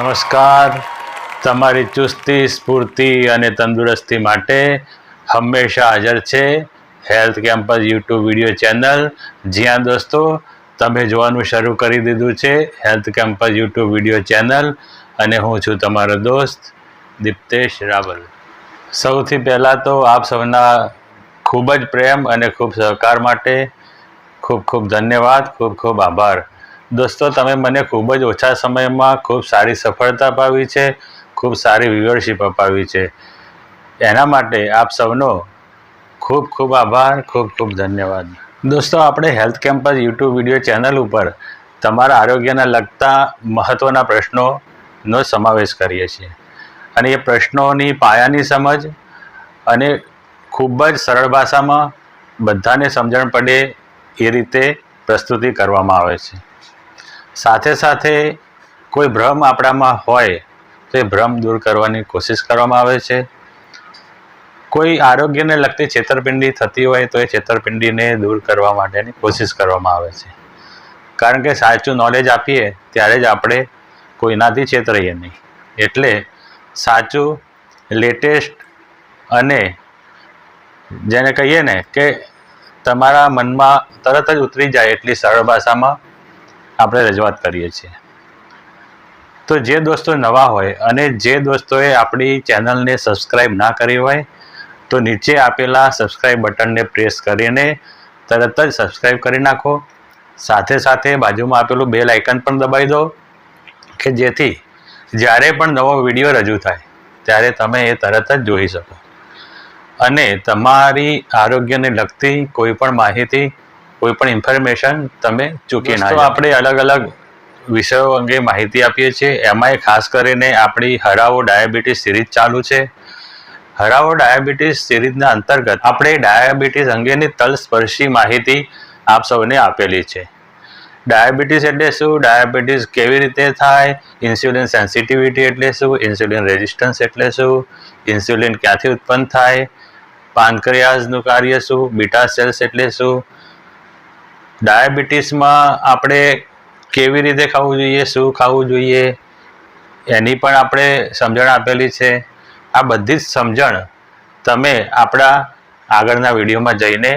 નમસ્કાર. તમારી ચુસ્તી, સ્ફૂર્તિ અને તંદુરસ્તી માટે હંમેશા હાજર છે health campus YouTube video channel. જ્યાં દોસ્તો તમે જોવાનું શરૂ કરી દીધું છે health campus YouTube video channel, અને હું છું તમારો દોસ્ત દીપ્તેશ રાવલ. સૌથી પહેલાં તો આપ સૌના ખૂબ જ પ્રેમ અને ખૂબ સહકાર માટે ખૂબ ખૂબ ધન્યવાદ, ખૂબ ખૂબ આભાર. દોસ્તો, તમે મને ખૂબ જ ઓછા સમયમાં ખૂબ સારી સફળતા અપાવી છે, ખૂબ સારી વ્યુઅરશિપ અપાવી છે. એના માટે આપ સૌનો ખૂબ ખૂબ આભાર, ખૂબ ખૂબ ધન્યવાદ. દોસ્તો, આપણે health campus YouTube video channel ઉપર તમારા આરોગ્યને લગતા મહત્ત્વના પ્રશ્નોનો સમાવેશ કરીએ છીએ, અને એ પ્રશ્નોની પાયાની સમજ અને ખૂબ જ સરળ ભાષામાં બધાને સમજણ પડે એ રીતે પ્રસ્તુતિ કરવામાં આવે છે. સાથે સાથે કોઈ ભ્રમ આપણામાં હોય તો એ ભ્રમ દૂર કરવાની કોશિશ કરવામાં આવે છે. કોઈ આરોગ્યને લગતી છેતરપિંડી થતી હોય તો એ છેતરપિંડીને દૂર કરવા માટેની કોશિશ કરવામાં આવે છે. કારણ કે સાચું નોલેજ આપીએ ત્યારે જ આપણે કોઈનાથી છેતરાઈએ નહીં. એટલે સાચું, લેટેસ્ટ અને જેને કહીએ ને કે તમારા મનમાં તરત જ ઉતરી જાય એટલી સરળ ભાષામાં આપણે રજૂઆત કરીએ છીએ. તો જે દોસ્તો નવા હોય અને જે દોસ્તોએ આપણી ચેનલને સબસ્ક્રાઈબ ના કરી હોય તો નીચે આપેલા સબસ્ક્રાઈબ બટનને પ્રેસ કરીને તરત જ સબસ્ક્રાઈબ કરી નાખો. સાથે સાથે બાજુમાં આપેલું બેલ આઇકન પણ દબાવી દો કે જેથી જ્યારે પણ નવો વિડીયો રજૂ થાય ત્યારે તમે એ તરત જ જોઈ શકો અને તમારી આરોગ્યને લગતી કોઈ પણ માહિતી, કોઈ પણ ઇન્ફોર્મેશન તમે ચૂકી ના જાઓ. આપણે અલગ અલગ વિષયો અંગે માહિતી આપીએ છીએ. એમાંય ખાસ કરીને આપણી હરાવો ડાયાબિટીસ સિરીઝ ચાલુ છે. હરાવો ડાયાબિટીસ સિરીઝના અંતર્ગત આપણે ડાયાબિટીસ અંગેની તલસ્પર્શી માહિતી આપ સૌને આપેલી છે. ડાયાબિટીસ એટલે શું, ડાયાબિટીસ કેવી રીતે થાય, ઇન્સ્યુલિન સેન્સિટિવિટી એટલે શું, ઇન્સ્યુલિન રેઝિસ્ટન્સ એટલે શું, ઇન્સ્યુલિન ક્યાંથી ઉત્પન્ન થાય, પાનક્રિયાસનું કાર્ય શું, બીટા સેલ્સ એટલે શું, ડાયાબિટીસમાં આપણે કેવી રીતે ખાવું જોઈએ, શું ખાવું જોઈએ, એની પણ આપણે સમજણ આપેલી છે. આ બધી જ સમજણ તમે આપણા આગળના વિડીયોમાં જઈને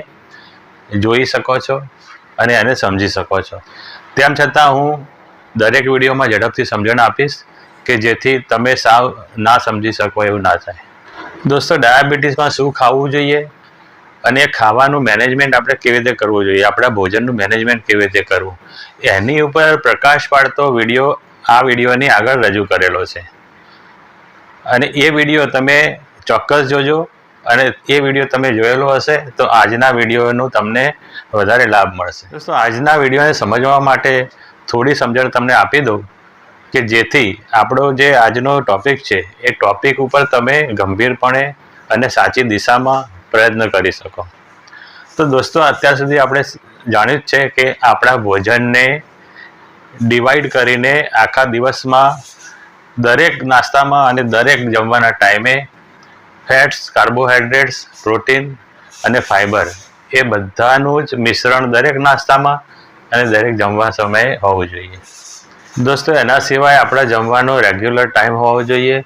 જોઈ શકો છો અને એને સમજી શકો છો. તેમ છતાં હું દરેક વિડીયોમાં ઝડપથી સમજણ આપીશ કે જેથી તમે સાવ ના સમજી શકો એવું ના થાય. દોસ્તો, ડાયાબિટીસમાં શું ખાવું જોઈએ અને ખાવાનું મેનેજમેન્ટ આપણે કેવી રીતે કરવું જોઈએ, આપણા ભોજનનું મેનેજમેન્ટ કેવી રીતે કરવું, એની ઉપર પ્રકાશ પાડતો વિડીયો આ વિડીયોની આગળ રજૂ કરેલો છે. અને એ વિડીયો તમે ચોક્કસ જોજો, અને એ વિડીયો તમે જોયેલો હશે તો આજના વિડીયોનો તમને વધારે લાભ મળશે. દોસ્તો, આજના વિડીયોને સમજવા માટે થોડી સમજણ તમને આપી દઉં કે જેથી આપણો જે આજનો ટૉપિક છે એ ટૉપિક ઉપર તમે ગંભીરપણે અને સાચી દિશામાં પ્રયત્ન કરી શકો. તો દોસ્તો, અત્યાર સુધી આપણે જાણ્યું જ છે કે આપણા ભોજનને ડિવાઈડ કરીને આખા દિવસમાં દરેક નાસ્તામાં અને દરેક જમવાના ટાઈમે ફેટ્સ, કાર્બોહાઈડ્રેટ્સ, પ્રોટીન અને ફાઇબર એ બધાનું જ મિશ્રણ દરેક નાસ્તામાં અને દરેક જમવા સમયે હોવું જોઈએ. દોસ્તો, એના સિવાય આપણા જમવાનો રેગ્યુલર ટાઈમ હોવો જોઈએ.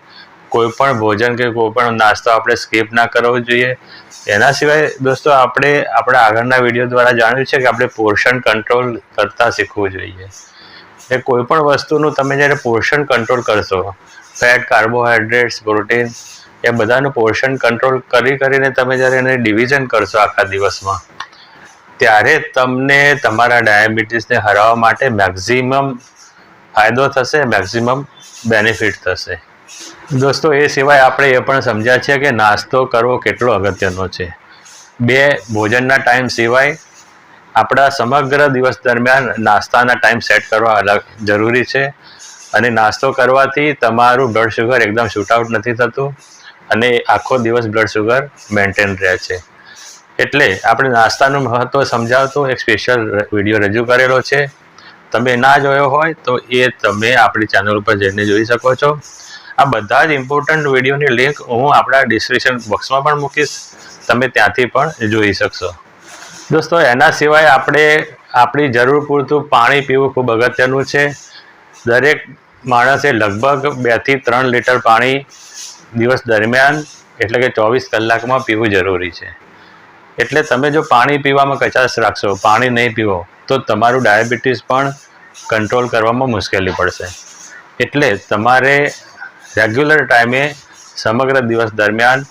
કોઈ પણ ભોજન કે કોઈ પણ નાસ્તો આપણે સ્કીપ ના કરવો જોઈએ. એના સિવાય દોસ્તો, આપણે આપણા આગળના વિડીયો દ્વારા જાણ્યું છે કે આપણે પોર્શન કંટ્રોલ કરતાં શીખવું જોઈએ. એ કોઈ પણ વસ્તુનું તમે જ્યારે પોર્શન કંટ્રોલ કરશો, ફેટ, કાર્બોહાઈડ્રેટ્સ, પ્રોટીન એ બધાનું પોર્શન કંટ્રોલ કરીને તમે જ્યારે એને ડિવિઝન કરશો આખા દિવસમાં, ત્યારે તમને તમારા ડાયાબિટીસને હરાવવા માટે મેક્ઝિમમ ફાયદો થશે, મેક્ઝિમમ બેનિફિટ થશે. દોસ્તો, એ સિવાય આપણે એ પણ સમજ્યા છે કે નાસ્તો કરવો કેટલો અગત્યનો છે. બે ભોજનના ટાઈમ સિવાય આપણા સમગ્ર દિવસ દરમિયાન નાસ્તાના ટાઈમ સેટ કરવા અલગ જરૂરી છે. અને નાસ્તો કરવાથી તમારું બ્લડ શુગર એકદમ શૂટઆઉટ નથી થતું અને આખો દિવસ બ્લડ શુગર મેન્ટેન રહે છે. એટલે આપણે નાસ્તાનું મહત્ત્વ સમજાવતો એક સ્પેશિયલ વિડીયો રજૂ કરેલો છે. તમે ના જોયો હોય તો એ તમે આપણી ચેનલ ઉપર જઈને જોઈ શકો છો. આ બધા જ ઇમ્પોર્ટન્ટ વિડીયોની લિંક હું આપણા ડિસ્ક્રિપ્શન બોક્સમાં પણ મૂકીશ, તમે ત્યાંથી પણ જોઈ શકશો. દોસ્તો, એના સિવાય આપણે આપણી જરૂર પૂરતું પાણી પીવું ખૂબ અગત્યનું છે. દરેક માણસે લગભગ 2 થી 3 લીટર પાણી દિવસ દરમિયાન એટલે કે 24 કલાકમાં પીવું જરૂરી છે. એટલે તમે જો પાણી પીવામાં કચાશ રાખશો, પાણી નહીં પીવો, તો તમારું ડાયાબિટીસ પણ કંટ્રોલ કરવામાં મુશ્કેલી પડશે. એટલે તમારે રેગ્યુલર ટાઈમે સમગ્ર દિવસ દરમિયાન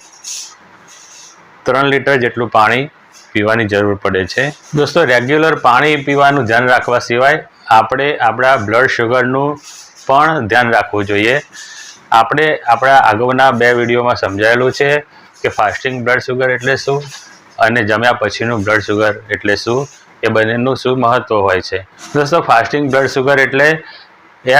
3 લીટર જેટલું પાણી પીવાની જરૂર પડે છે. દોસ્તો, રેગ્યુલર પાણી પીવાનું ધ્યાન રાખવા સિવાય આપણે આપણા બ્લડ શુગરનું પણ ધ્યાન રાખવું જોઈએ. આપણે આપણા અગાઉના 2 વિડીયોમાં સમજાયેલું છે કે ફાસ્ટિંગ બ્લડ શુગર એટલે શું અને જમ્યા પછીનું બ્લડ શુગર એટલે શું, એ બંનેનું શું મહત્ત્વ હોય છે. દોસ્તો, ફાસ્ટિંગ બ્લડ શુગર એટલે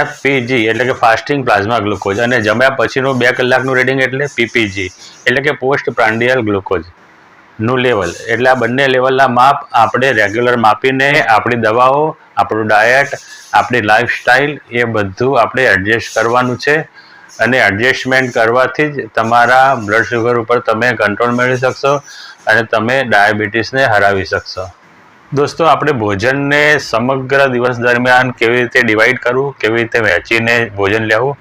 FPG એટલે કે ફાસ્ટિંગ પ્લાઝમા ગ્લુકોઝ, અને જમ્યા પછીનું 2 કલાકનું રીડિંગ એટલે PPG એટલે કે પોસ્ટ પ્રાન્ડિયલ ગ્લુકોઝનું લેવલ. એટલે આ બંને લેવલના માપ આપણે રેગ્યુલર માપીને આપણી દવાઓ, આપણું ડાયટ, આપણી લાઈફસ્ટાઈલ એ બધું આપણે એડજસ્ટ કરવાનું છે. અને એડજસ્ટમેન્ટ કરવાથી જ તમારા બ્લડ શુગર ઉપર તમે કંટ્રોલ મેળવી શકશો અને તમે ડાયાબિટીસને હરાવી શકશો. દોસ્તો, આપણે ભોજનને સમગ્ર દિવસ દરમિયાન કેવી રીતે ડિવાઈડ કરવું, કેવી રીતે વહેંચીને ભોજન લેવું,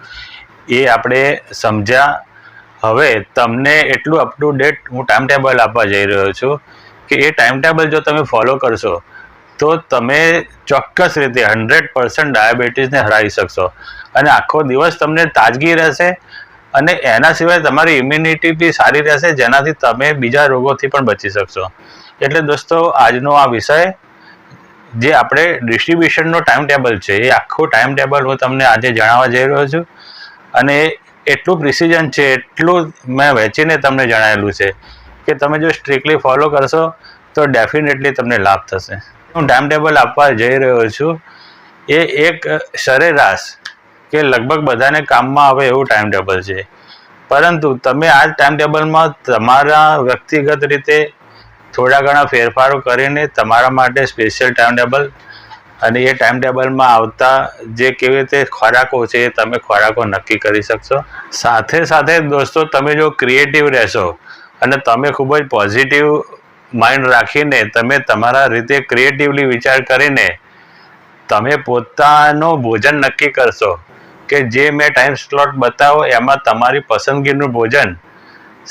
એ આપણે સમજ્યા. હવે તમને એટલું અપ ટુ ડેટ હું ટાઈમ ટેબલ આપવા જઈ રહ્યો છું કે એ ટાઈમ ટેબલ જો તમે ફોલો કરશો તો તમે ચોક્કસ રીતે 100% ડાયાબિટીસને હરાવી શકશો અને આખો દિવસ તમને તાજગી રહેશે. અને એના સિવાય તમારી ઇમ્યુનિટી બી સારી રહેશે, જેનાથી તમે બીજા રોગોથી પણ બચી શકશો. એટલે દોસ્તો, આજનો આ વિષય જે આપણે ડિસ્ટ્રીબ્યુશનનો ટાઈમ ટેબલ છે, એ આખું ટાઈમ ટેબલ હું તમને આજે જણાવવા જઈ રહ્યો છું. અને એટલું પ્રિસિઝન છે, એટલું મેં વહેંચીને તમને જણાવેલું છે કે તમે જો સ્ટ્રિક્ટલી ફોલો કરશો તો ડેફિનેટલી તમને લાભ થશે. હું ટાઈમ ટેબલ આપવા જઈ રહ્યો છું એ એક સરેરાશ કે લગભગ બધાને કામમાં આવે એવું ટાઈમ ટેબલ છે. પરંતુ તમે આ ટાઈમ ટેબલમાં તમારા વ્યક્તિગત રીતે થોડા ઘણા ફેરફારો કરીને તમારા માટે સ્પેશિયલ ટાઈમ ટેબલ, અને એ ટાઈમ ટેબલમાં આવતા જે કેવી રીતે ખોરાકો છે એ તમે ખોરાકો નક્કી કરી શકશો. સાથે સાથે દોસ્તો, તમે જો ક્રિએટિવ રહેશો અને તમે ખૂબ જ પોઝિટિવ માઇન્ડ રાખીને તમે તમારા રીતે ક્રિએટિવલી વિચાર કરીને તમે પોતાનું ભોજન નક્કી કરશો કે જે મેં ટાઈમ સ્લોટ બતાવો એમાં તમારી પસંદગીનું ભોજન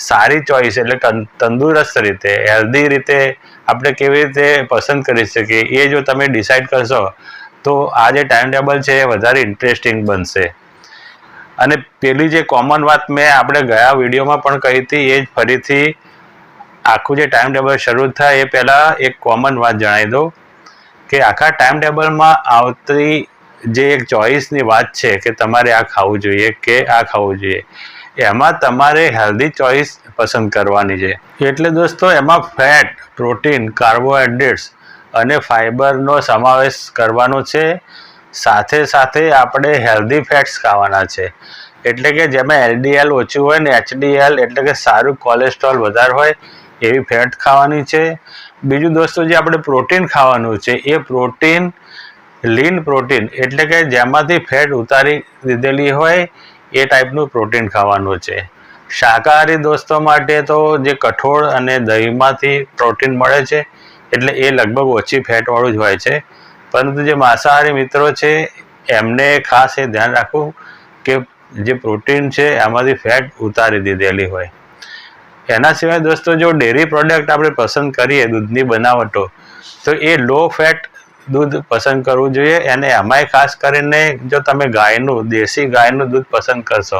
સારી ચોઈસ એટલે તંદુરસ્ત રીતે, હેલ્ધી રીતે આપણે કેવી રીતે પસંદ કરી શકીએ, એ જો તમે ડિસાઈડ કરશો તો આ જે ટાઈમ ટેબલ છે એ વધારે ઇન્ટરેસ્ટિંગ બનશે. અને પેલી જે કોમન વાત મેં આપણે ગયા વિડીયોમાં પણ કહી હતી, એ જ ફરીથી આખું જે ટાઈમ ટેબલ શરૂ થાય એ પહેલાં એક કોમન વાત જણાવી દઉં કે આખા ટાઈમ ટેબલમાં આવતી જે એક ચોઈસની વાત છે કે તમારે આ ખાવું જોઈએ કે આ ખાવું જોઈએ, એમાં તમારે હેલ્ધી ચોઈસ પસંદ કરવાની છે. એટલે દોસ્તો, એમાં ફેટ, પ્રોટીન, કાર્બોહાઈડ્રેટ્સ અને ફાઇબરનો સમાવેશ કરવાનો છે. સાથે સાથે આપણે હેલ્ધી ફેટ્સ ખાવાના છે, એટલે કે જેમાં LDL ઓછું હોય ને HDL એટલે કે સારું કોલેસ્ટ્રોલ વધારે હોય એવી ફેટ ખાવાની છે. બીજું દોસ્તો, જે આપણે પ્રોટીન ખાવાનું છે એ પ્રોટીન લીન પ્રોટીન એટલે કે જેમાંથી ફેટ ઉતારી દીધેલી હોય એ ટાઈપનું પ્રોટીન ખાવાનું છે. શાકાહારી દોસ્તો માટે તો જે કઠોળ અને દહીંમાંથી પ્રોટીન મળે છે એટલે એ લગભગ ઓછી ફેટવાળું જ હોય છે. પરંતુ જે માંસાહારી મિત્રો છે એમને ખાસ એ ધ્યાન રાખવું કે જે પ્રોટીન છે એમાંથી ફેટ ઉતારી દીધેલી હોય. એના સિવાય દોસ્તો, જો ડેરી પ્રોડક્ટ આપણે પસંદ કરીએ, દૂધની બનાવટો, તો એ લો ફેટ દૂધ પસંદ કરવું જોઈએ. અને એમાંય ખાસ કરીને જો તમે ગાયનું, દેશી ગાયનું દૂધ પસંદ કરશો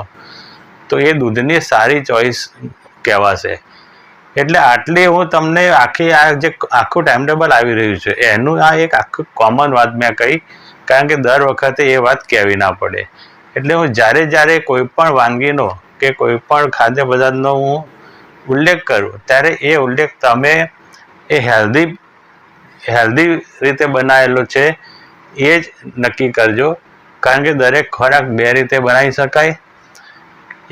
તો એ દૂધની સારી ચોઈસ કહેવાશે. એટલે આટલી હું તમને આખી આ જે આખું ટાઈમ ટેબલ આવી રહ્યું છે એનું આ એક આખું કોમન વાત મેં કહી, કારણ કે દર વખતે એ વાત કહેવી ના પડે. એટલે હું જ્યારે કોઈ પણ વાનગીનો કે કોઈ પણ ખાદ્ય પદાર્થનો હું ઉલ્લેખ કરું ત્યારે એ ઉલ્લેખ તમે એ હેલ્ધી રીતે બનાવેલો છે એ જ નક્કી કરજો. કારણ કે દરેક ખોરાક 2 રીતે બનાવી શકાય.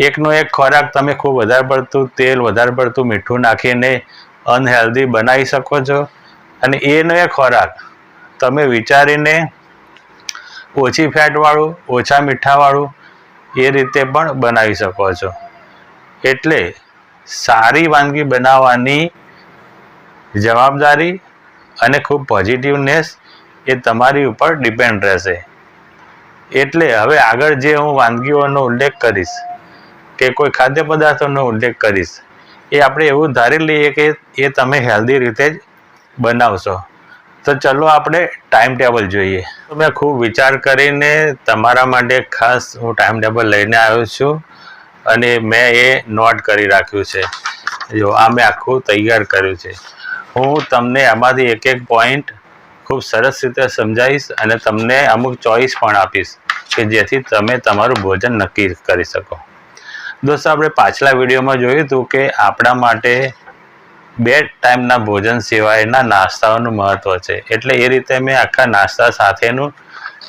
એકનો એક ખોરાક તમે ખૂબ વધારે પડતું તેલ, વધારે પડતું મીઠું નાખીને અનહેલ્ધી બનાવી શકો છો, અને એનો એક ખોરાક તમે વિચારીને ઓછી ફેટવાળું, ઓછા મીઠાવાળું એ રીતે પણ બનાવી શકો છો. એટલે સારી વાનગી બનાવવાની જવાબદારી અને ખૂબ પોઝિટિવનેસ એ તમારી ઉપર ડિપેન્ડ રહેશે. એટલે હવે આગળ જે હું વાનગીઓનો ઉલ્લેખ કરીશ કે કોઈ ખાદ્ય પદાર્થોનો ઉલ્લેખ કરીશ એ આપણે એવું ધારી લઈએ કે એ તમે હેલ્ધી રીતે જ બનાવશો. તો ચલો આપણે ટાઈમ ટેબલ જોઈએ. તો મેં ખૂબ વિચાર કરીને તમારા માટે ખાસ હું ટાઈમ ટેબલ લઈને આવ્યો છું અને મેં એ નોટ કરી રાખ્યું છે. જો આ મેં આખું તૈયાર કર્યું છે. હું તમને આમાંથી એક એક પોઈન્ટ ખૂબ સરસ રીતે સમજાવીશ અને તમને અમુક ચોઈસ પણ આપીશ કે જેથી તમે તમારું ભોજન નક્કી કરી શકો. દોસ્તો, આપણે પાછલા વિડીયોમાં જોયું હતું કે આપણા માટે 2 ટાઈમના ભોજન સિવાયના નાસ્તાઓનું મહત્ત્વ છે. એટલે એ રીતે મેં આખા નાસ્તા સાથેનું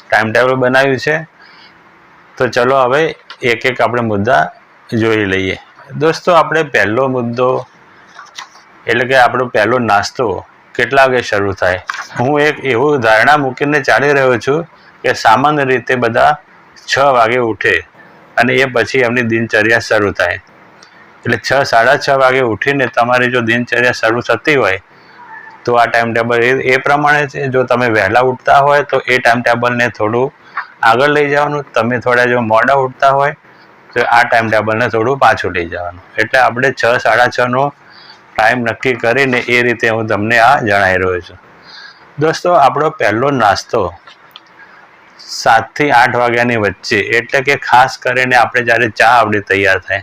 ટાઈમ ટેબલ બનાવ્યું છે. તો ચલો હવે એક એક આપણે મુદ્દા જોઈ લઈએ. દોસ્તો, આપણે પહેલો મુદ્દો એટલે કે આપણો પહેલો નાસ્તો કેટલા વાગે શરૂ થાય. હું એક એવું ધારણા મૂકીને ચાલી રહ્યો છું કે સામાન્ય રીતે બધા 6 વાગે ઉઠે અને એ પછી એમની દિનચર્યા શરૂ થાય. એટલે 6 સાડા 6 વાગે ઉઠીને તમારી જો દિનચર્યા શરૂ થતી હોય તો આ ટાઈમ ટેબલ એ પ્રમાણે છે. જો તમે વહેલા ઉઠતા હોય તો એ ટાઈમ ટેબલને થોડું આગળ લઈ જવાનું. તમે થોડા જો મોડા ઉઠતા હોય તો આ ટાઈમ ટેબલને થોડું પાછું લઈ જવાનું. એટલે આપણે 6 સાડા 6નો ટાઈમ નક્કી કરીને એ રીતે હું તમને આ જણાવી રહ્યો છું. દોસ્તો, આપણો પહેલો નાસ્તો 7 થી 8 વાગ્યાની વચ્ચે એટલે કે ખાસ કરીને આપણે જ્યારે ચા આપણી તૈયાર થાય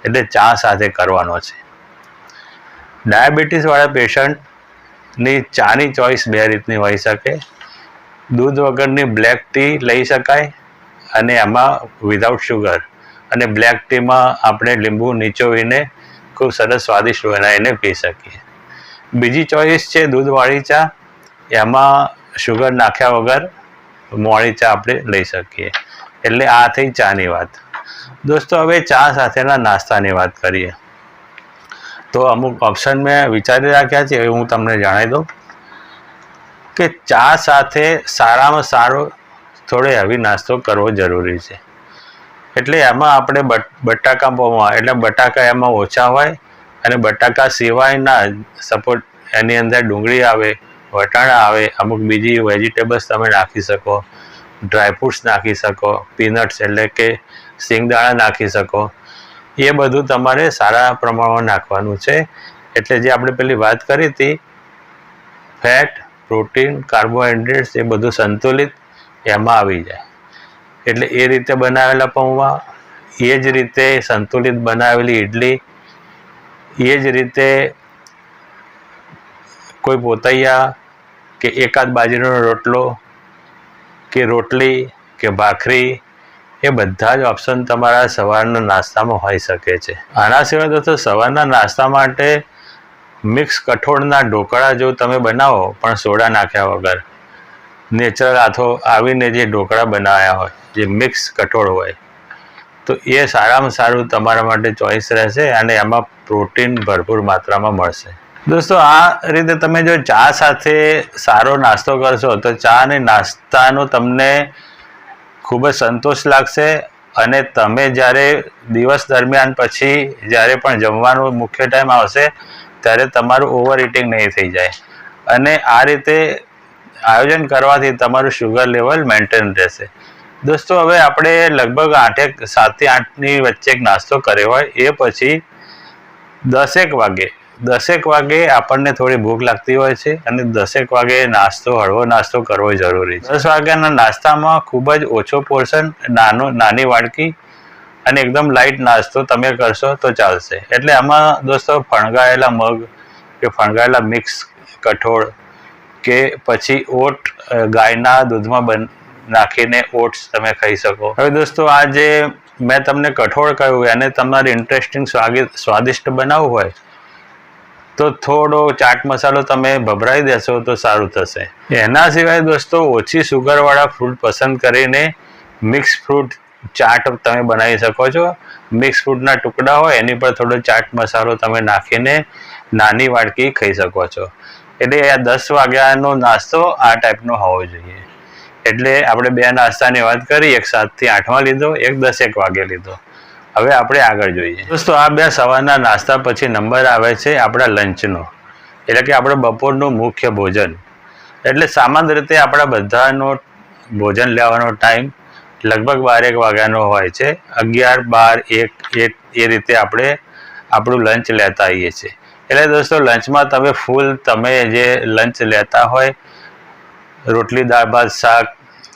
એટલે ચા સાથે કરવાનો છે. ડાયાબિટીસવાળા પેશન્ટની ચાની ચોઈસ 2 રીતની હોઈ શકે. દૂધ વગરની બ્લેક ટી લઈ શકાય અને એમાં વિધાઉટ શુગર, અને બ્લેક ટીમાં આપણે લીંબુ નીચોવીને ખૂબ સરસ સ્વાદિષ્ટ બનાવીને પી શકીએ. બીજી ચોઈસ છે દૂધવાળી ચા. એમાં શુગર નાખ્યા વગર મોળી ચા આપણે લઈ શકીએ. એટલે આ થઈ ચાની વાત. દોસ્તો, હવે ચા સાથેના નાસ્તાની વાત કરીએ તો અમુક ઓપ્શન મેં વિચારી રાખ્યા છે. હું તમને જણાવી દઉં કે ચા સાથે સારામાં સારો થોડો હેવી નાસ્તો કરવો જરૂરી છે. એટલે એમાં આપણે બટાકા પૌવા, એટલે બટાકા એમાં ઓછા હોય અને બટાકા સિવાયના સપોઝ એની અંદર ડુંગળી આવે, વટાણા આવે, અમુક બીજી વેજીટેબલ્સ તમે નાખી શકો, ડ્રાયફ્રૂટ્સ નાખી શકો, પીનટ્સ એટલે કે સિંગદાણા નાખી શકો. એ બધું તમારે સારા પ્રમાણમાં નાખવાનું છે. એટલે જે આપણે પેલી વાત કરી હતી ફેટ, પ્રોટીન, કાર્બોહાઈડ્રેટ્સ એ બધું સંતુલિત એમાં આવી જાય. એટલે એ રીતે બનાવેલા પૌવા, એ જ રીતે સંતુલિત બનાવેલી ઇડલી, એ જ રીતે કોઈ પોતૈયા કે એકાદ બાજરીનો રોટલો કે રોટલી કે ભાખરી, એ બધા જ ઓપ્શન તમારા સવારના નાસ્તામાં હોઈ શકે છે. આના સિવાય દોસ્તો, સવારના નાસ્તા માટે મિક્સ કઠોળના ઢોકળા જો તમે બનાવો પણ સોડા નાખ્યા વગર, નેચરલ હાથો આવીને જે ઢોકળા બનાવ્યા હોય, જે મિક્સ કઠોળ હોય, તો એ સારામાં સારું તમારા માટે ચોઈસ રહેશે અને એમાં પ્રોટીન ભરપૂર માત્રામાં મળશે. દોસ્તો, આ રીતે તમે જો ચા સાથે સારો નાસ્તો કરશો તો ચા અને નાસ્તાનો તમને ખૂબ જ સંતોષ લાગશે અને તમે જ્યારે દિવસ દરમિયાન પછી જ્યારે પણ જમવાનો મુખ્ય ટાઈમ આવશે ત્યારે તમારું ઓવર ઇટિંગ નહીં થઈ જાય. અને આ રીતે આયોજન કરવાથી તમારું શુગર લેવલ મેન્ટેન રહેશે. દોસ્તો, હવે આપણે લગભગ 7 થી 8ની વચ્ચે એક નાસ્તો કર્યો હોય, એ પછી 10 વાગે આપણને થોડી ભૂખ લાગતી હોય છે અને 10 વાગે હળવો નાસ્તો કરવો જરૂરી છે. 10 વાગ્યાના નાસ્તામાં ખૂબ જ ઓછો પોર્શન, નાની વાડકી અને એકદમ લાઇટ નાસ્તો તમે કરશો તો ચાલશે. એટલે આમાં દોસ્તો ફણગાયેલા મગ કે ફણગાયેલા મિક્સ કઠોળ કે પછી ઓટ, ગાયના દૂધમાં નાખીને ઓટ્સ તમે ખાઈ શકો. હવે દોસ્તો, આ જે મેં તમને કઠોળ કહ્યું એને તમારે ઇન્ટરેસ્ટિંગ સ્વાદિષ્ટ બનાવવું હોય તો થોડો ચાટ મસાલો તમે ભભરાઈ દેશો તો સારું થશે. એના સિવાય દોસ્તો, ઓછી સુગરવાળા ફ્રૂટ પસંદ કરીને મિક્સ ફ્રૂટ ચાટ તમે બનાવી શકો છો. મિક્સ ફ્રૂટના ટુકડા હોય એની પર થોડો ચાટ મસાલો તમે નાખીને નાની વાડકી ખાઈ શકો છો. એટલે આ 10 વાગ્યાનો નાસ્તો આ ટાઈપનો હોવો જોઈએ. એટલે આપણે 2 નાસ્તાની વાત કરી, એક 7 થી 8માં લીધો, એક 10 વાગે લીધો. હવે આપણે આગળ જોઈએ. દોસ્તો, આ 2 સવારના નાસ્તા પછી નંબર આવે છે આપણા લંચનો, એટલે કે આપણે બપોરનું મુખ્ય ભોજન. એટલે સામાન્ય રીતે આપણા બધાનો ભોજન લેવાનો ટાઈમ લગભગ 12 વાગ્યાનો હોય છે. 11, 12, 1 એ રીતે આપણે આપણું લંચ લેતા આવીએ છીએ. એટલે દોસ્તો લંચમાં તમે જે લંચ લેતા હોય, રોટલી દાળ ભાત શાક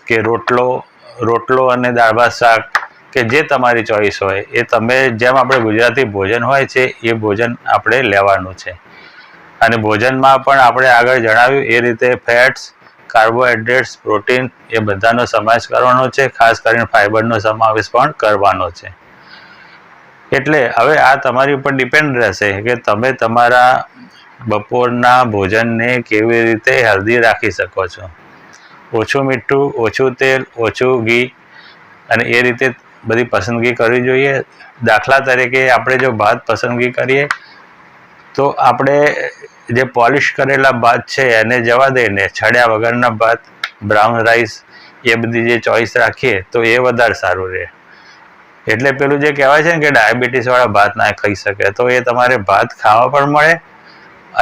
કે રોટલો અને દાળ ભાત શાક કે જે તમારી ચોઈસ હોય એ તમે જેમ આપણે ગુજરાતી ભોજન હોય છે એ ભોજન આપણે લેવાનું છે. અને ભોજનમાં પણ આપણે આગળ જણાવ્યું એ રીતે ફેટ્સ, કાર્બોહાઈડ્રેટ્સ, પ્રોટીન એ બધાનો સમાવેશ કરવાનો છે. ખાસ કરીને ફાઇબરનો સમાવેશ પણ કરવાનો છે. એટલે હવે આ તમારી ઉપર ડિપેન્ડ રહેશે કે તમે તમારા બપોરના ભોજનને કેવી રીતે હેલ્ધી રાખી શકો છો. ઓછું મીઠું, ઓછું તેલ, ઓછું ઘી અને એ રીતે બધી પસંદગી કરવી જોઈએ. દાખલા તરીકે આપણે જો ભાત પસંદગી કરીએ તો આપણે જે પોલિશ કરેલા ભાત છે એને જવા દઈને છડ્યા વગરના ભાત, બ્રાઉન રાઈસ એ બધી જે ચોઈસ રાખીએ તો એ વધારે સારું રહે. એટલે પેલું જે કહેવાય છે ને કે ડાયાબિટીસવાળા ભાત ના ખાઈ શકે, તો એ તમારે ભાત ખાવા પણ મળે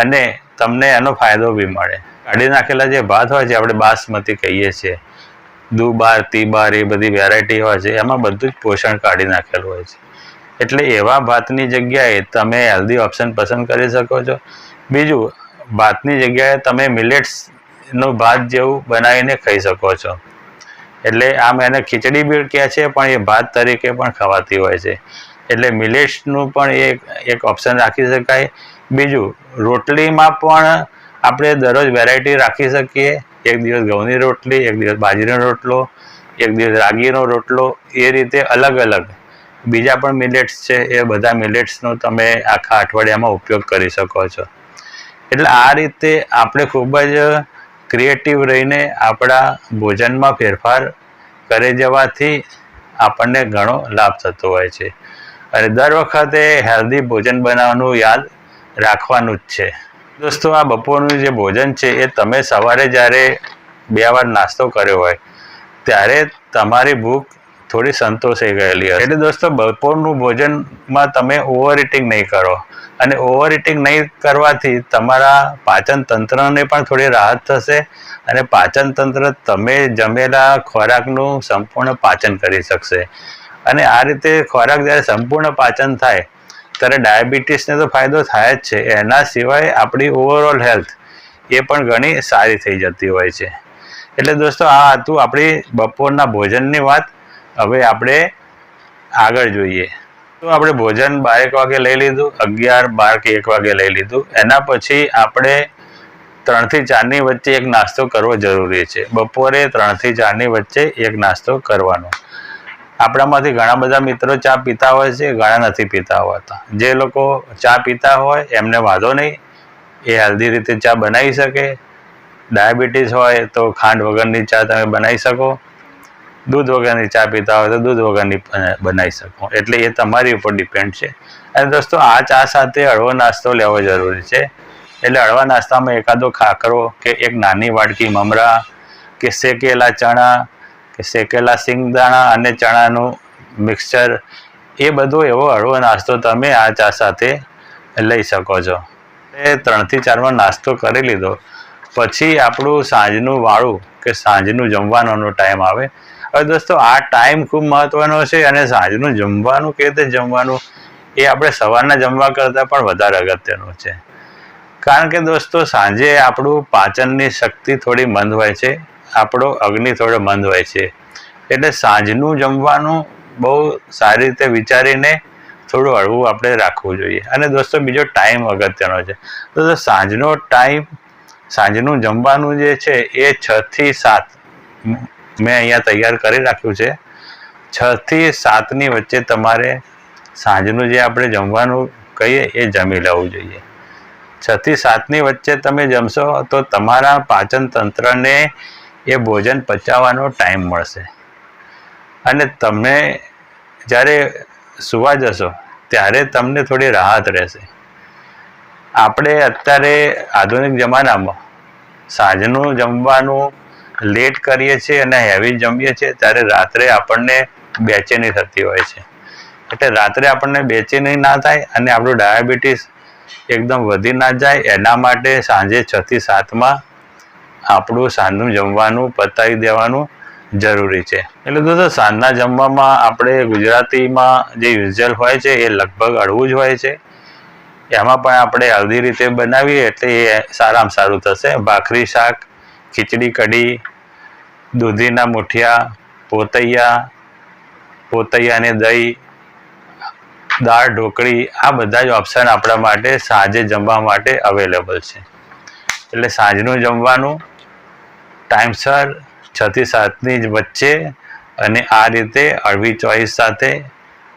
અને તમને એનો ફાયદો બી મળે. કાઢી નાખેલા જે ભાત હોય છે આપણે બાસમતી કહીએ છીએ, દુબાર, તીબાર એ બધી વેરાયટી હોય છે, એમાં બધું જ પોષણ કાઢી નાખેલું હોય છે. એટલે એવા ભાતની જગ્યાએ તમે હેલ્ધી ઓપ્શન પસંદ કરી શકો છો. બીજું, ભાતની જગ્યાએ તમે મિલેટ્સનું ભાત જેવું બનાવીને ખાઈ શકો છો. એટલે આમ એને ખીચડી બી કહે છે પણ એ ભાત તરીકે પણ ખવાતી હોય છે. એટલે મિલેટ્સનું પણ એક ઓપ્શન રાખી શકાય. બીજું, રોટલીમાં પણ આપણે દરરોજ વેરાયટી રાખી શકીએ. એક દિવસ ઘઉંની રોટલી, એક દિવસ બાજરીનો રોટલો, એક દિવસ રાગીનો રોટલો, એ રીતે અલગ અલગ બીજા પણ મિલેટ્સ છે એ બધા મિલેટ્સનો તમે આખા અઠવાડિયામાં ઉપયોગ કરી શકો છો. એટલે આ રીતે આપણે ખૂબ જ ક્રિએટિવ રહીને આપણા ભોજનમાં ફેરફાર કરી જવાથી આપણને ઘણો લાભ થતો હોય છે. અને દર વખતે હેલ્ધી ભોજન બનાવવાનું યાદ રાખવાનું જ છે. દોસ્તો, આ બપોરનું જે ભોજન છે એ તમે સવારે જ્યારે 2 વાર નાસ્તો કર્યો હોય ત્યારે તમારી ભૂખ થોડી સંતોષાઈ ગયેલી હશે. એટલે દોસ્તો બપોરનું ભોજનમાં તમે ઓવર ઇટિંગ નહીં કરો. અને ઓવર ઇટિંગ નહીં કરવાથી તમારા પાચન તંત્રને પણ થોડી રાહત થશે અને પાચન તંત્ર તમે જમેલા ખોરાકનું સંપૂર્ણ પાચન કરી શકશે. અને આ રીતે ખોરાક જ્યારે સંપૂર્ણ પાચન થાય ત્યારે ડાયાબિટીસને તો ફાયદો થાય જ છે, એના સિવાય આપણી ઓવરઓલ હેલ્થ એ પણ ઘણી સારી થઈ જતી હોય છે. એટલે દોસ્તો આ હતું આપણી બપોરના ભોજનની વાત. હવે આપણે આગળ જોઈએ તો આપણે ભોજન 12 વાગે લઈ લીધું, 11, 12 કે 1 વાગે લઈ લીધું. એના પછી આપણે 3 થી 4 ની વચ્ચે એક નાસ્તો કરવો જરૂરી છે. બપોરે 3 થી 4 ની વચ્ચે એક નાસ્તો કરવાનો. આપણામાંથી ઘણા બધા મિત્રો ચા પીતા હોય છે, ઘણા નથી પીતા હોતા. જે લોકો ચા પીતા હોય એમને વાંધો નહીં, એ હેલ્ધી રીતે ચા બનાવી શકે. ડાયાબિટીસ હોય તો ખાંડ વગરની ચા તમે બનાવી શકો. દૂધ વગરની ચા પીતા હોય તો દૂધ વગરની બનાવી શકો. એટલે એ તમારી ઉપર ડિપેન્ડ છે. અને દોસ્તો આ ચા સાથે હળવો નાસ્તો લેવો જરૂરી છે. એટલે હળવા નાસ્તામાં એકાદો ખાખરો કે એક નાની વાટકી મમરા કે શેકેલા ચણા કે શેકેલા સિંગદાણા અને ચણાનું મિક્સચર, એ બધો એવો હળવો નાસ્તો તમે આ ચા સાથે લઈ શકો છો. એ 3 થી 4માં નાસ્તો કરી લીધો પછી આપણું સાંજનું વાળું કે સાંજનું જમવાનો ટાઈમ આવે. હવે દોસ્તો આ ટાઈમ ખૂબ મહત્વનો છે અને સાંજનું જમવાનું કેવી રીતે જમવાનું એ આપણે સવારના જમવા કરતાં પણ વધારે અગત્યનું છે. કારણ કે દોસ્તો સાંજે આપણું પાચનની શક્તિ થોડી મંદ હોય છે, આપણો અગ્નિ થોડો મંદ હોય છે. એટલે સાંજનું જમવાનું બહુ સારી રીતે વિચારીને થોડું હળવું આપણે રાખવું જોઈએ. અને દોસ્તો બીજો ટાઈમ અગત્યનો છે. તો સાંજનો ટાઈમ, સાંજનું જમવાનું જે છે એ 6 થી 7 મેં અહીંયા તૈયાર કરી રાખ્યું છે. 6 થી 7ની વચ્ચે તમારે સાંજનું જે આપણે જમવાનું કહીએ એ જમી લેવું જોઈએ. 6 થી 7ની વચ્ચે તમે જમશો તો તમારા પાચન તંત્રને એ ભોજન પચાવવાનો ટાઈમ મળશે અને તમે જ્યારે સૂવા જશો ત્યારે તમને થોડી રાહત રહેશે. આપણે અત્યારે આધુનિક જમાનામાં સાંજનું જમવાનું લેટ કરીએ છીએ અને હેવી જમીએ છીએ ત્યારે રાત્રે આપણને બેચેની થતી હોય છે. એટલે રાત્રે આપણને બેચેની ના થાય અને આપણું ડાયાબિટીસ એકદમ વધી ના જાય એના માટે સાંજે 6 થી 7માં આપણું સાંજનું જમવાનું પતાવી દેવાનું જરૂરી છે. એટલે દોસ્તો સાંજના જમવામાં આપણે ગુજરાતીમાં જે યુઝ્યુઅલ હોય છે એ લગભગ હળવું જ હોય છે. એમાં પણ આપણે હળવી રીતે બનાવીએ એટલે એ સારામાં સારું થશે. ભાખરી શાક, ખીચડી કઢી, દૂધીના મુઠિયા, પોતૈયાને દહીં, દાળ ઢોકળી, આ બધા જ ઓપ્શન આપણા માટે સાંજે જમવા માટે અવેલેબલ છે. એટલે સાંજનું જમવાનું ટાઈમસર 6 થી 7ની જ વચ્ચે અને આ રીતે હળવી ચોઈસ સાથે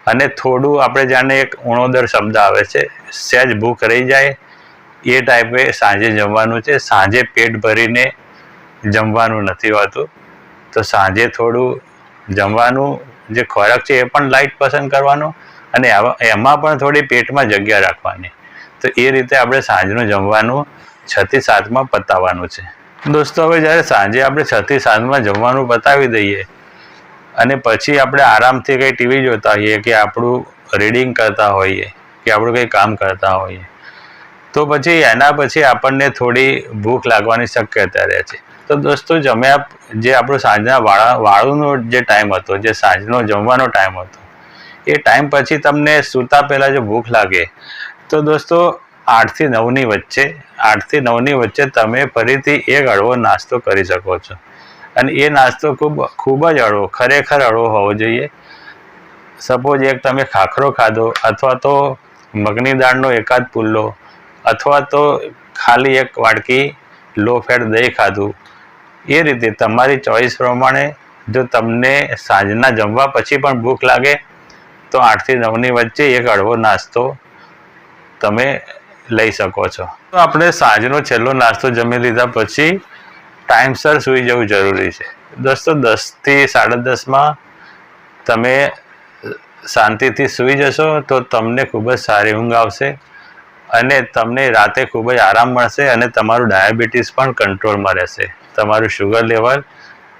અને થોડું આપણે જાણે એક ઉણોદર શબ્દ આવે છે, સહેજ ભૂખ રહી જાય એ ટાઈપે સાંજે જમવાનું છે. સાંજે પેટ ભરીને જમવાનું નથી હોતું, તો સાંજે થોડું જમવાનું જે ખોરાક છે એ પણ લાઇટ પસંદ કરવાનો અને એમાં પણ થોડી પેટમાં જગ્યા રાખવાની. તો એ રીતે આપણે સાંજનું જમવાનું 6 થી 7માં પતાવવાનું છે. દોસ્તો હવે જ્યારે સાંજે આપણે 6 થી 7માં જમવાનું પતાવી દઈએ અને પછી આપણે આરામથી કંઈ ટીવી જોતા હોઈએ કે આપણું રીડિંગ કરતા હોઈએ કે આપણું કંઈ કામ કરતા હોઈએ, તો પછી એના પછી આપણને થોડી ભૂખ લાગવાની શક્યતા રહે છે. તો દોસ્તો જમ્યા જે આપણું સાંજના વાળુનો જે ટાઈમ હતો, જે સાંજનો જમવાનો ટાઈમ હતો, એ ટાઈમ પછી તમને સૂતા પહેલાં જો ભૂખ લાગે તો દોસ્તો 8 થી 9ની વચ્ચે તમે ફરીથી એક હળવો નાસ્તો કરી શકો છો. અને એ નાસ્તો ખૂબ જ હળવો, ખરેખર હળવો હોવો જોઈએ. સપોઝ એક તમે ખાખરો ખાધો અથવા તો મગની દાળનો એકાદ પુલ્લો અથવા તો ખાલી એક વાટકી લો ફેટ દહીં ખાધું. એ રીતે તમારી ચોઈસ પ્રમાણે જો તમને સાંજના જમવા પછી પણ ભૂખ લાગે તો 8 થી 9ની વચ્ચે એક હળવો નાસ્તો તમે લઈ શકો છો. તો આપણે સાંજનો છેલ્લો નાસ્તો જમી લીધા પછી ટાઈમસર સૂઈ જવું જરૂરી છે. દોસ્તો 10 થી 10:30માં તમે શાંતિથી સૂઈ જશો તો તમને ખૂબ જ સારી ઊંઘ આવશે અને તમને રાતે ખૂબ જ આરામ મળશે અને તમારું ડાયાબિટીસ પણ કંટ્રોલમાં રહેશે, તમારું શુગર લેવલ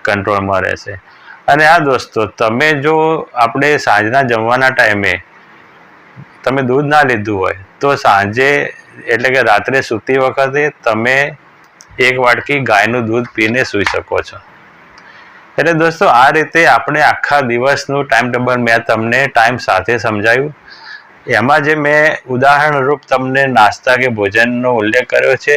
કંટ્રોલમાં રહેશે. અને આ દોસ્તો તમે જો આપણે સાંજના જમવાના ટાઈમે તમે દૂધ ના લીધું હોય તો સાંજે એટલે કે રાત્રે સૂતી વખતે તમે એક વાટકી ગાયનું દૂધ પીને સૂઈ શકો છો. એટલે દોસ્તો આ રીતે આપણે આખા દિવસનું ટાઈમ ટેબલ મેં તમને ટાઈમ સાથે સમજાવ્યું. એમાં જે મેં ઉદાહરણરૂપ તમને નાસ્તા કે ભોજનનો ઉલ્લેખ કર્યો છે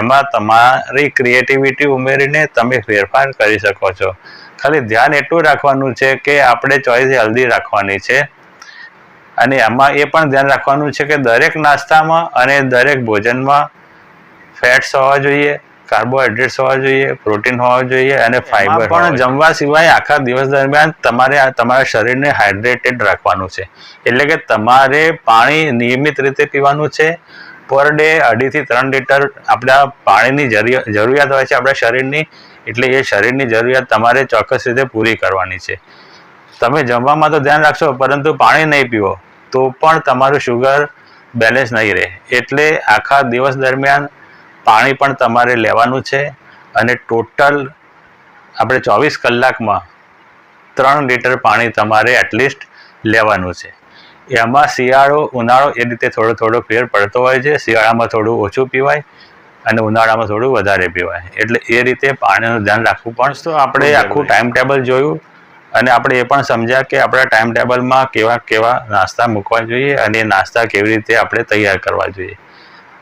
એમાં તમારી ક્રિએટિવિટી ઉમેરીને તમે ફેરફાર કરી શકો છો. ખાલી ધ્યાન એટલું રાખવાનું છે કે આપણે ચોઈસ હેલ્ધી રાખવાની છે અને એમાં એ પણ ધ્યાન રાખવાનું છે કે દરેક નાસ્તામાં અને દરેક ભોજનમાં ફેટ્સ હોવા જોઈએ, કાર્બોહાઈડ્રેટ્સ હોવા જોઈએ, પ્રોટીન હોવા જોઈએ અને ફાઈબર પણ જમવા સિવાય આખા દિવસ દરમિયાન તમારે તમારા શરીરને હાઇડ્રેટેડ રાખવાનું છે. એટલે કે તમારે પાણી નિયમિત રીતે પીવાનું છે. પર ડે 2.5 થી 3 લીટર આપણા પાણીની જરૂરિયાત હોય છે આપણા શરીરની. એટલે એ શરીરની જરૂરિયાત તમારે ચોક્કસ રીતે પૂરી કરવાની છે. તમે જમવામાં તો ધ્યાન રાખશો પરંતુ પાણી નહીં પીવો તો પણ તમારું શુગર બેલેન્સ નહીં રહે. એટલે આખા દિવસ દરમિયાન પાણી પણ તમારે લેવાનું છે અને ટોટલ આપણે 24 કલાકમાં 3 લીટર પાણી તમારે એટલીસ્ટ લેવાનું છે. એમાં શિયાળો ઉનાળો એ રીતે થોડો ફેર પડતો હોય છે. શિયાળામાં થોડું ઓછું પીવાય અને ઉનાળામાં થોડું વધારે પીવાય. એટલે એ રીતે પાણીનું ધ્યાન રાખવું પણ. તો આપણે આખું ટાઈમ ટેબલ જોયું અને આપણે એ પણ સમજ્યા કે આપણા ટાઈમ ટેબલમાં કેવા નાસ્તા મૂકવા જોઈએ અને એ નાસ્તા કેવી રીતે આપણે તૈયાર કરવા જોઈએ.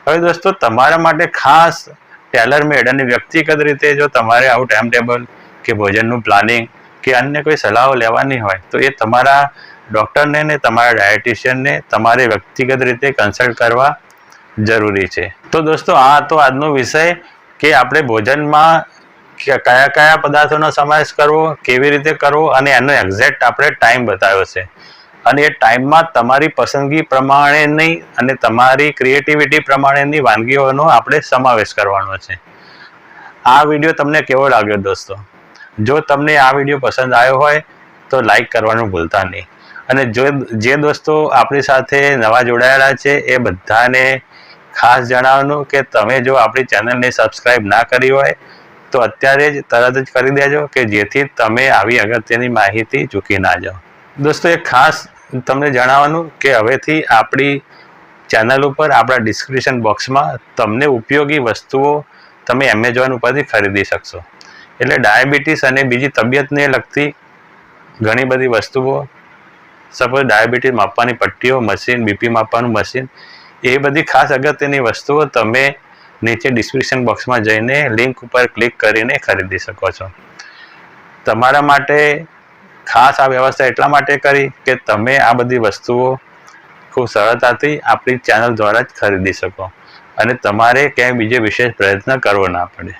હવે દોસ્તો તમારા માટે ખાસ ટેલર મેડ અને વ્યક્તિગત રીતે જો તમારે આવું ટાઈમ ટેબલ કે ભોજનનું પ્લાનિંગ કે અન્ય કોઈ સલાહો લેવાની હોય તો એ તમારા ડૉક્ટરને ને તમારા ડાયટિશિયનને તમારે વ્યક્તિગત રીતે કન્સલ્ટ કરવા જરૂરી છે. તો દોસ્તો આ હતો આજનો વિષય કે આપણે ભોજનમાં કયા પદાર્થોનો સમાવેશ કરવો, કેવી રીતે કરવો અને એનો એક્ઝેક્ટ આપણે ટાઈમ બતાવ્યો છે. અને એ ટાઈમમાં તમારી પસંદગી પ્રમાણેની અને તમારી ક્રિએટિવિટી પ્રમાણેની વાનગીઓનો આપણે સમાવેશ કરવાનો છે. આ વિડીયો તમને કેવો લાગ્યો દોસ્તો? જો તમને આ વિડીયો પસંદ આવ્યો હોય તો લાઈક કરવાનું ભૂલતા નહીં. અને જે દોસ્તો આપણી સાથે નવા જોડાયેલા છે એ બધાને ખાસ જણાવવાનું કે તમે જો આપણી ચેનલને સબસ્ક્રાઈબ ના કરી હોય તો અત્યારે જ તરત જ કરી દેજો કે જેથી તમે આવી અગત્યની માહિતી ચૂકી ના જાઓ. દોસ્તો એક ખાસ તમને જણાવવાનું કે હવેથી આપણી ચેનલ ઉપર આપણા ડિસ્ક્રિપ્શન બોક્સમાં તમને ઉપયોગી વસ્તુઓ તમે એમેઝોન ઉપરથી ખરીદી શકશો. એટલે ડાયાબિટીસ અને બીજી તબિયતને લગતી ઘણી બધી વસ્તુઓ, સપોઝ ડાયાબિટીસ માપવાની પટ્ટીઓ, મશીન, બીપી માપવાનું મશીન, એ બધી ખાસ અગત્યની વસ્તુઓ તમે નીચે ડિસ્ક્રિપ્શન બોક્સમાં જઈને લિંક ઉપર ક્લિક કરીને ખરીદી શકો છો. તમારા માટે ખાસ આ વ્યવસ્થા એટલા માટે કરી કે તમે આ બધી વસ્તુઓ ખૂબ સરળતાથી આપણી ચેનલ દ્વારા જ ખરીદી શકો અને તમારે ક્યાંય બીજે વિશેષ પ્રયત્ન કરવો ના પડે.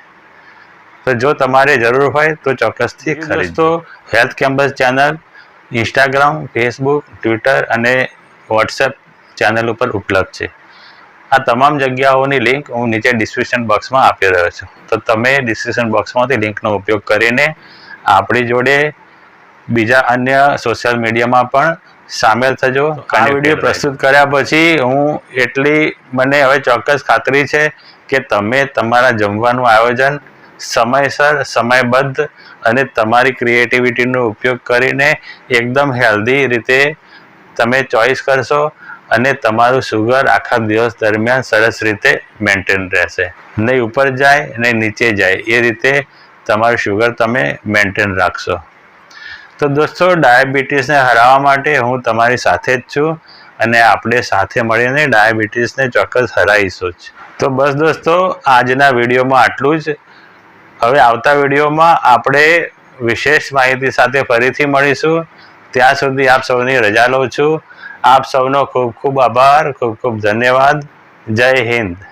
તો જો તમારે જરૂર હોય તો ચોક્કસથી ખરીદો. Health campus channel Instagram, Facebook, Twitter અને વોટ્સએપ ચેનલ ઉપર ઉપલબ્ધ છે. આ તમામ જગ્યાઓની લિંક હું નીચે ડિસ્ક્રિપ્શન બોક્સમાં આપી રહ્યો છું. તો તમે ડિસ્ક્રિપ્શન બોક્સમાંથી લિંકનો ઉપયોગ કરીને આપણી જોડે બીજા અન્ય સોશિયલ મીડિયામાં પણ સામેલ થજો. આ વિડીયો પ્રસ્તુત કર્યા પછી મને હવે ચોક્કસ ખાતરી છે કે તમે તમારા જમવાનું આયોજન સમયસર, સમયબદ્ધ અને તમારી ક્રિએટિવિટીનો ઉપયોગ કરીને એકદમ હેલ્ધી રીતે તમે ચોઈસ કરશો અને તમારું શુગર આખા દિવસ દરમિયાન સરસ રીતે મેન્ટેન રહેશે. નહીં ઉપર જાય નહીં નીચે જાય, એ રીતે તમારું શુગર તમે મેન્ટેન રાખશો. તો દોસ્તો, ડાયાબિટીસને હરાવવા માટે હું તમારી સાથે જ છું અને આપણે સાથે મળીને ડાયાબિટીસને ચોક્કસ હરાવીશું જ. તો બસ દોસ્તો, આજના વિડીયોમાં આટલું જ. હવે આવતા વિડીયોમાં આપણે વિશેષ માહિતી સાથે ફરીથી મળીશું. ત્યાં સુધી આપ સૌની રજા લઉં છું. આપ સૌનો ખૂબ ખૂબ આભાર, ખૂબ ખૂબ ધન્યવાદ. જય હિન્દ.